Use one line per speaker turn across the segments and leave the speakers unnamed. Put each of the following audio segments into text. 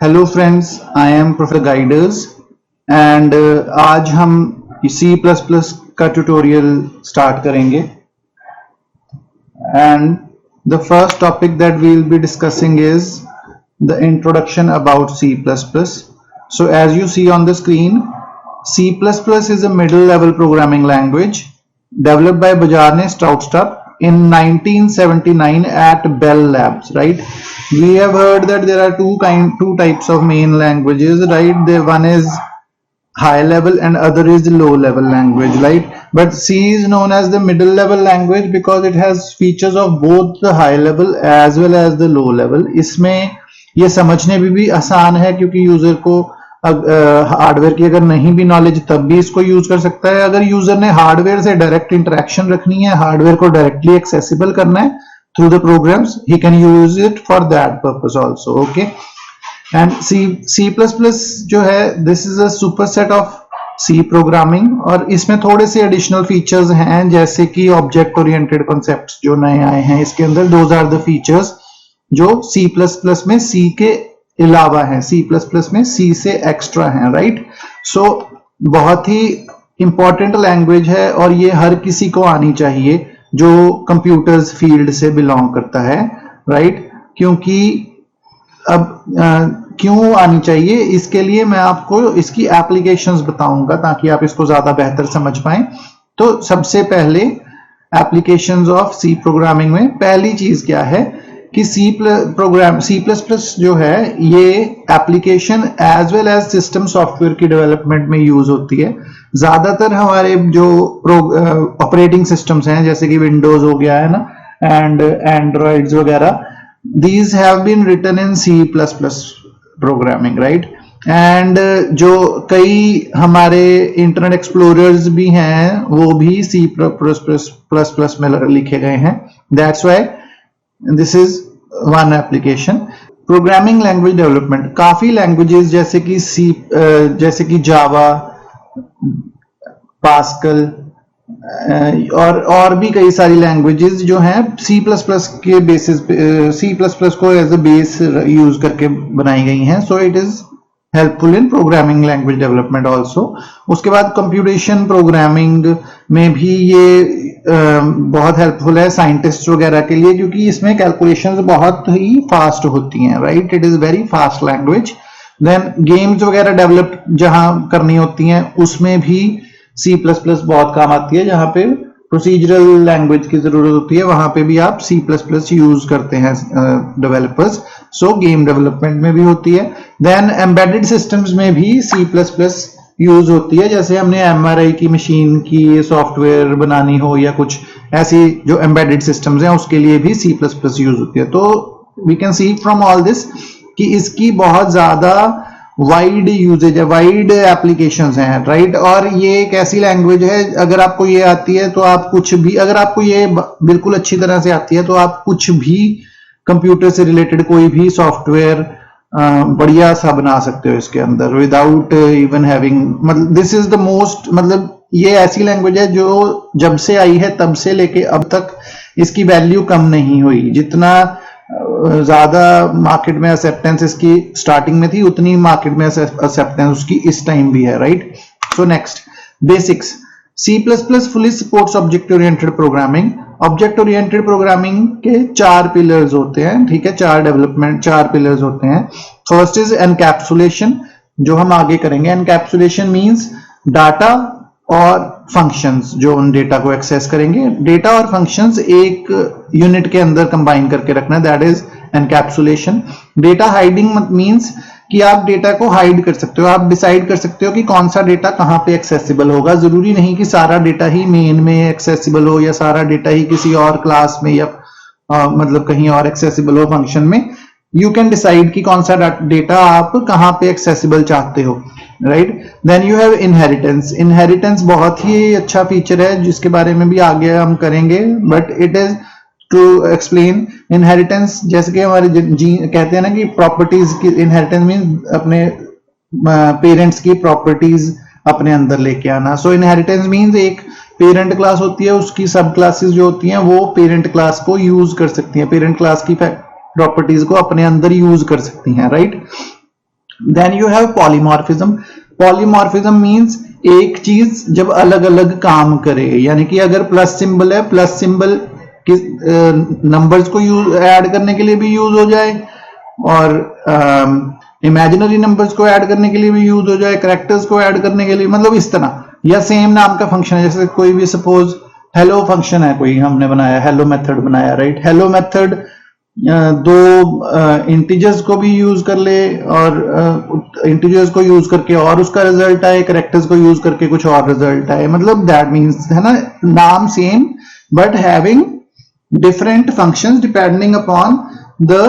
Hello friends, I am professor guiders and आज हम C++ का ट्यूटोरियल स्टार्ट करेंगे and the first topic that we will be discussing is the introduction about C++. So as you see on the screen, C++ is a middle level programming language developed by Bajarne Stroustrup in 1979 at Bell Labs, right? We have heard that there are two types of main languages, right? One is high level and other is low level language, right? But C is known as the middle level language because it has features of both the high level as well as the low level. इसमें ये समझने में भी आसान है क्योंकि user को hardware की अगर नहीं भी नॉलेज तब भी इसको यूज कर सकता है. अगर यूजर ने हार्डवेयर से डायरेक्ट इंटरेक्शन रखनी है, हार्डवेयर को डायरेक्टली एक्सेसिबल करना है through the programs, he can use it for that purpose also. Okay, and C++ जो है this is a superset of C programming और इसमें थोड़े से एडिशनल फीचर्स हैं जैसे कि ऑब्जेक्ट ओरिएंटेड कॉन्सेप्ट्स जो नए आए हैं इसके अंदर. दोज आर द फीचर्स जो C++ में C के अलावा है, C++ में C से एक्स्ट्रा है, राइट? सो बहुत ही इंपॉर्टेंट लैंग्वेज है और ये हर किसी को आनी चाहिए जो कंप्यूटर्स फील्ड से बिलोंग करता है, राइट? क्योंकि अब क्यों आनी चाहिए, इसके लिए मैं आपको इसकी एप्लीकेशंस बताऊंगा ताकि आप इसको ज्यादा बेहतर समझ पाएं. तो सबसे पहले एप्लीकेशंस ऑफ C प्रोग्रामिंग में पहली चीज क्या है कि C++ जो है ये application as well as system software की डेवलपमेंट में यूज होती है. ज्यादातर हमारे जो ऑपरेटिंग सिस्टम्स हैं जैसे कि विंडोज हो गया है ना एंड एंड्रॉइड्स वगैरह, these have been written in C++ programming, right? And जो कई हमारे इंटरनेट एक्सप्लोरर्स भी हैं वो भी C++ में लिखे गए हैं. That's why this is one application. Programming language development काफी लैंग्वेजेस जैसे कि जावा, पास्कल और भी कई सारी लैंग्वेजेस जो हैं C++ के बेसिस C++ को एज अ बेस यूज करके बनाई गई हैं. So it is helpful in programming language development also. उसके बाद कंप्यूटेशन प्रोग्रामिंग में भी ये बहुत हेल्पफुल है साइंटिस्ट वगैरह के लिए क्योंकि इसमें कैलकुलेशंस बहुत ही फास्ट होती हैं, right? It is very fast language. Then games वगैरह डेवलप जहां करनी होती हैं उसमें भी C++ बहुत काम आती है. जहां पे प्रोसीजरल लैंग्वेज की जरूरत होती है वहां पे भी आप C++ यूज करते हैं डेवलपर्स. सो गेम डेवलपमेंट में भी होती है. देन एम्बेडेड सिस्टम्स में भी C++ यूज होती है. जैसे हमने MRI की मशीन की सॉफ्टवेयर बनानी हो या कुछ ऐसी जो एम्बेडेड सिस्टम्स हैं उसके लिए भी C++ यूज होती है. तो we can see from all this कि इसकी बहुत ज्यादा वाइड यूजेज है, वाइड एप्लीकेशंस हैं, राइट? और ये एक ऐसी लैंग्वेज है अगर आपको ये आती है तो आप कुछ भी, अगर आपको ये बिल्कुल अच्छी तरह से आती है तो आप कुछ भी कंप्यूटर से रिलेटेड कोई भी सॉफ्टवेयर बढ़िया सा बना सकते हो इसके अंदर विदाउट इवन हैविंग, मतलब दिस इज द मोस्ट, मतलब ये ऐसी लैंग्वेज है जो जब से आई है तब से लेके अब तक इसकी वैल्यू कम नहीं हुई. जितना ज्यादा मार्केट में एक्सेप्टेंस इसकी स्टार्टिंग में थी उतनी मार्केट में एक्सेप्टेंस उसकी इस टाइम भी है, right? So next, basics. C++ fully supports object oriented programming. Object oriented programming के 4 पिलर्स होते हैं, ठीक है? 4 पिलर्स होते हैं. फर्स्ट इज एनकैप्सुलेशन जो हम आगे करेंगे. एनकैप्सुलेशन मींस डाटा और फंक्शंस जो उन डेटा को एक्सेस करेंगे. डेटा और फंक्शंस एक यूनिट के अंदर कंबाइन करके रखना, that is encapsulation. Data hiding means कि आप डेटा को हाइड कर सकते हो, आप डिसाइड कर सकते हो कि कौन सा डेटा कहां पे एक्सेसिबल होगा. जरूरी नहीं कि सारा डेटा ही मेन में एक्सेसिबल हो या सारा डेटा ही किसी और क्लास में या मतलब कहीं और एक्सेसिबल हो फंक्शन में. यू कैन डिसाइड कि कौन सा डेटा आप कहां पे एक्सेसिबल चाहते हो, right? Then you have inheritance. Inheritance बहुत ही अच्छा फीचर है जिसके बारे में भी आगे हम करेंगे, but it is to explain inheritance. जैसे कि हमारे कहते हैं ना कि प्रॉपर्टीज की इनहेरिटेंस मीन अपने पेरेंट्स की प्रॉपर्टीज अपने अंदर लेके आना. सो इनहेरिटेंस मीन्स एक पेरेंट क्लास होती है, उसकी सब क्लासेस जो होती हैं वो पेरेंट क्लास को यूज कर सकती हैं, पेरेंट क्लास की प्रॉपर्टीज को अपने अंदर यूज कर सकती हैं, right? Then you have polymorphism. Polymorphism means एक चीज जब अलग अलग काम करे, यानी कि अगर प्लस सिंबल है, प्लस सिंबल नंबर्स को यूज ऐड करने के लिए भी यूज हो जाए, और इमेजिनरी नंबर्स को ऐड करने के लिए भी यूज हो जाए, कैरेक्टर्स को ऐड करने के लिए, मतलब इस तरह। या सेम नाम का फंक्शन है, जैसे कोई भी सपोज हेलो फंक्शन है, कोई हमने बनाया, हेलो मेथड बनाया, राइट। हेलो मेथड दो इंटीजर्स को भी यूज कर ले, और इंटीजर्स को यूज करके और उसका रिजल्ट आए, कैरेक्टर्स को यूज करके कुछ और रिजल्ट आए, मतलब दैट मीन्स, है ना, नाम same but having different functions depending upon the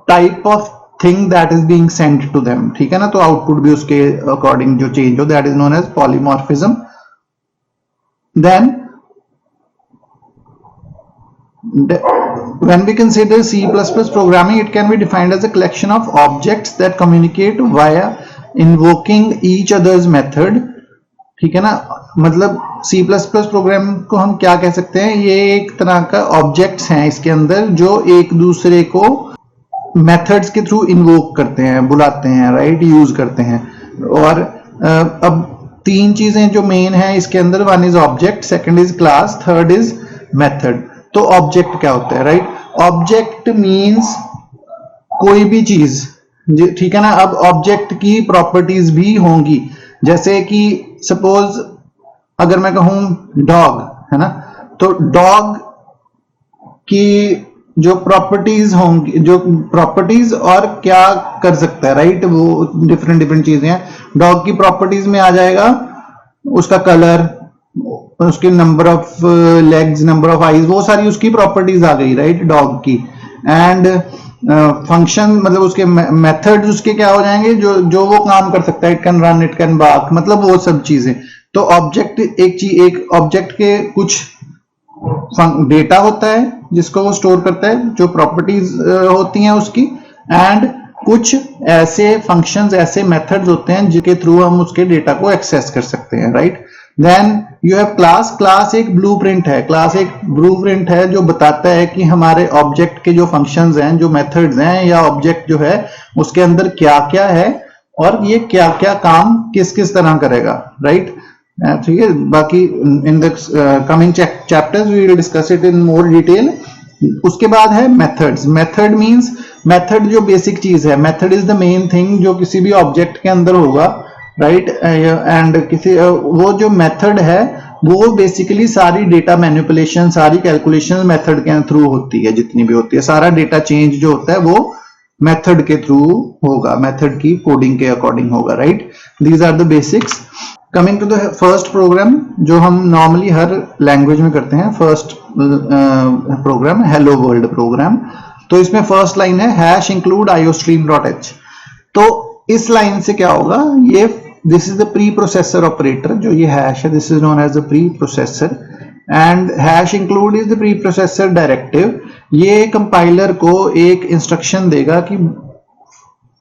type of thing that is being sent to them, ठीक है ना। तो आउटपुट भी उसके अकॉर्डिंग जो चेंज हो, that is known as polymorphism. Then when we consider C++ programming, it can be defined as a collection of objects that communicate via invoking each other's method, ठीक है ना। मतलब C++ प्रोग्राम को हम क्या कह सकते हैं, ये एक तरह का ऑब्जेक्ट्स हैं इसके अंदर जो एक दूसरे को मेथड्स के थ्रू इन्वोक करते हैं, बुलाते हैं, राइट, यूज करते हैं। और अब तीन चीजें जो मेन है इसके अंदर, one is object, second is class, third is method. तो ऑब्जेक्ट क्या होता है, राइट। ऑब्जेक्ट मींस कोई भी चीज, ठीक है ना। अब ऑब्जेक्ट की प्रॉपर्टीज भी होंगी, जैसे कि सपोज अगर मैं कहूं डॉग, है ना, तो डॉग की जो प्रॉपर्टीज होंगी, जो प्रॉपर्टीज और क्या कर सकता है, राइट, वो डिफरेंट डिफरेंट चीजें हैं। डॉग की प्रॉपर्टीज में आ जाएगा उसका कलर, उसके number of legs, number of eyes, वो सारी उसकी प्रॉपर्टीज आ गई, राइट, डॉग की। एंड फंक्शन मतलब उसके मेथड्स उसके क्या हो जाएंगे, जो वो काम कर सकता है, it can run, it can bark, मतलब वो सब चीजें। तो ऑब्जेक्ट एक ऑब्जेक्ट के कुछ डेटा होता है जिसको वो स्टोर करता है, जो प्रॉपर्टीज होती हैं उसकी, एंड कुछ ऐसे फंक्शंस, ऐसे मेथड्स होते हैं जिनके थ्रू हम उसके डेटा को एक्सेस कर सकते हैं, right. Then you have class. Class एक ब्लूप्रिंट है, क्लास एक ब्लूप्रिंट है जो बताता है कि हमारे ऑब्जेक्ट के जो फंक्शंस हैं, जो मेथड्स हैं, या ऑब्जेक्ट जो है उसके अंदर क्या क्या है और ये क्या क्या काम किस किस तरह करेगा, राइट। ठीक है, बाकी in the coming chapters we will discuss it in more detail. उसके बाद है मेथड्स। मेथड मींस, मेथड जो बेसिक चीज है, method is the main thing जो किसी भी ऑब्जेक्ट के अंदर होगा, राइट। एंड किसी वो जो मेथड है वो बेसिकली सारी डेटा मैनिपुलेशन, सारी कैलकुलेशन मेथड के थ्रू होती है, जितनी भी होती है, सारा डेटा चेंज जो होता है वो मेथड के थ्रू होगा, मेथड की कोडिंग के अकॉर्डिंग होगा, right. These are the basics. Coming to the first program जो हम नॉर्मली हर लैंग्वेज में करते हैं, first program hello world program. तो इसमें फर्स्ट लाइन है हैश इंक्लूड iostream.h। तो इस लाइन से क्या होगा, ये this is the preprocessor operator, जो ये हैश है, this is known as the preprocessor, and hash include is the preprocessor directive. ये कंपाइलर को एक इंस्ट्रक्शन देगा कि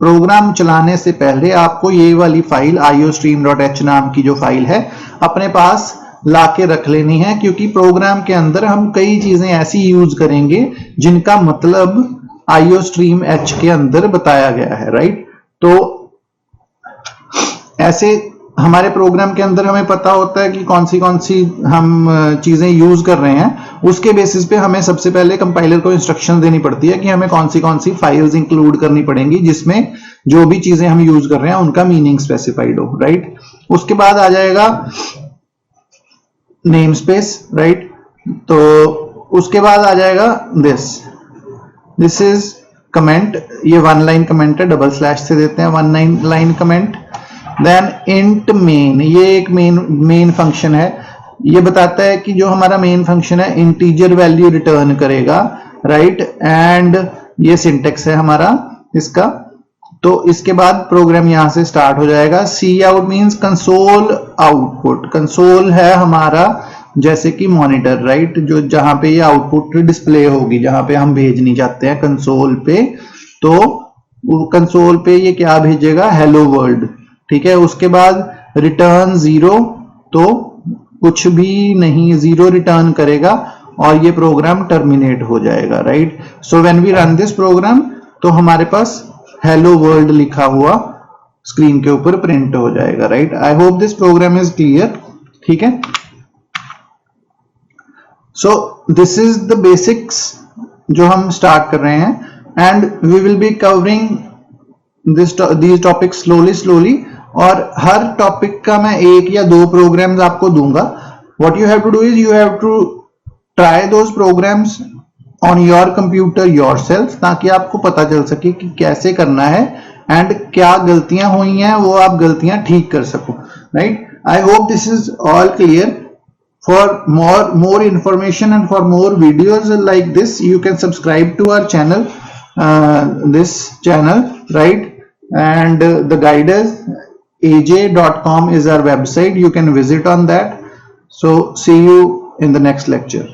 प्रोग्राम चलाने से पहले आपको ये वाली फाइल iostream.h नाम की जो फाइल है अपने पास लाके रख लेनी है, क्योंकि प्रोग्राम के अंदर हम कई चीजें ऐसी यूज करेंगे जिनका मतलब iostream.h के अंदर बताया गया है, राइट। तो ऐसे हमारे प्रोग्राम के अंदर हमें पता होता है कि कौन सी हम चीजें यूज कर रहे हैं, उसके बेसिस पे हमें सबसे पहले कंपाइलर को इंस्ट्रक्शन देनी पड़ती है कि हमें कौन सी फाइल्स इंक्लूड करनी पड़ेंगी जिसमें जो भी चीजें हम यूज कर रहे हैं उनका मीनिंग स्पेसिफाइड हो, राइट। उसके बाद आ जाएगा नेम स्पेस, राइट। तो उसके बाद आ जाएगा दिस इज कमेंट, ये वन लाइन कमेंट है, डबल स्लैश से देते हैं one line comment. Then int main, ये एक मेन फंक्शन है, ये बताता है कि जो हमारा मेन फंक्शन है इंटीजर वैल्यू रिटर्न करेगा, राइट। एंड ये सिंटेक्स है हमारा इसका। तो इसके बाद प्रोग्राम यहां से स्टार्ट हो जाएगा। C out means console output. Console है हमारा जैसे कि मॉनिटर, राइट, जो जहां पे ये आउटपुट डिस्प्ले होगी, जहां पे हम भेजनी चाहते हैं कंसोल पे, तो कंसोल पे ये क्या भेजेगा, हेलो वर्ल्ड, ठीक है। उसके बाद रिटर्न 0, तो कुछ भी नहीं, 0 रिटर्न करेगा और ये प्रोग्राम टर्मिनेट हो जाएगा, right. So when we run this program तो हमारे पास हेलो वर्ल्ड लिखा हुआ स्क्रीन के ऊपर प्रिंट हो जाएगा, right. I hope this program is clear, ठीक है। So this is the basics जो हम स्टार्ट कर रहे हैं, and we will be covering these topics slowly, और हर टॉपिक का मैं एक या दो प्रोग्राम्स आपको दूंगा। what you have to do is you have to try those programs on your computer yourself, ताकि आपको पता चल सके कि कैसे करना है एंड क्या गलतियां हुई हैं वो आप गलतियां ठीक कर सको, right. I hope this is all clear. For more information and for more videos like this, you can subscribe to our channel, this channel, right? And the guiders aj.com is our website. You can visit on that. So see you in the next lecture.